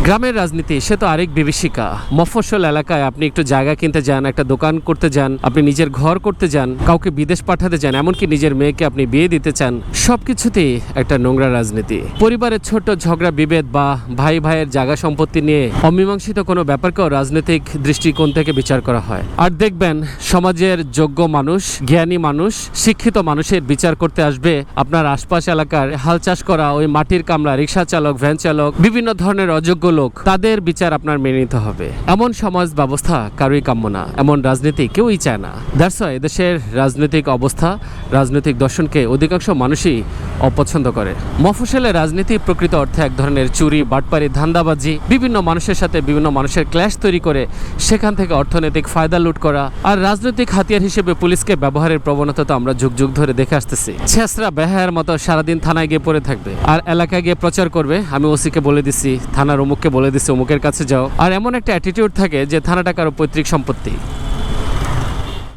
গ্রামের রাজনীতি সে তো আরেক বিভীষিকা। মফস্বল এলাকায় আপনি একটু জায়গা কিনতে যান, একটা দোকান করতে যান, আপনি নিজের ঘর করতে যান, কাউকে বিদেশ পাঠাতে যান, এমনকি নিজের মেয়েকে আপনি বিয়ে দিতে চান, সবকিছুতেই একটা নোংরা রাজনীতি। পরিবারের ছোট ঝগড়া বিভেদ বা ভাই ভাইয়ের জায়গা সম্পত্তি নিয়ে অমীমাংসিত কোনো ব্যাপারকেও রাজনৈতিক দৃষ্টিকোণ থেকে বিচার করা হয়। আর দেখবেন সমাজের যোগ্য মানুষ, জ্ঞানী মানুষ, শিক্ষিত মানুষের বিচার করতে আসবে আপনার আশপাশ এলাকার হাল চাষ করা ওই মাটির কামলা, রিক্সা চালক, ভ্যান চালক, বিভিন্ন ধরনের অযোগ্য লোক, তাদের বিচার আপনার মেনে নিতে হবে। এমন সমাজ ব্যবস্থা কারোই কাম্য না, এমন রাজনীতি কেউই চায় না। দ্যাটস ওয়াই দেশের রাজনৈতিক অবস্থা, রাজনৈতিক দর্শনকে অধিকাংশ মানুষই অপছন্দ করে। মফস্বলের রাজনীতি প্রকৃত অর্থে এক ধরনের চুরি, বাটপারি, ধান্দাবাজি, বিভিন্ন মানুষের সাথে বিভিন্ন মানুষের ক্ল্যাশ তৈরি করে সেখান থেকে অর্থনৈতিক ফায়দা লুট করা। আর রাজনৈতিক হাতিয়ার হিসেবে পুলিশকে ব্যবহারের প্রবণতা তো আমরা যুগ যুগ ধরে দেখে আসতেছি। ছেঁচড়া বেহায়ার মতো সারাদিন থানায় গিয়ে পড়ে থাকবে আর এলাকায় গিয়ে প্রচার করবে, আমি ওসিকে বলে দিছি, থানার অমুককে বলে দিছি, অমুকের কাছে যাও। আর এমন একটা অ্যাটিটিউড থাকে যে থানাটা কারো পৈতৃক সম্পত্তি।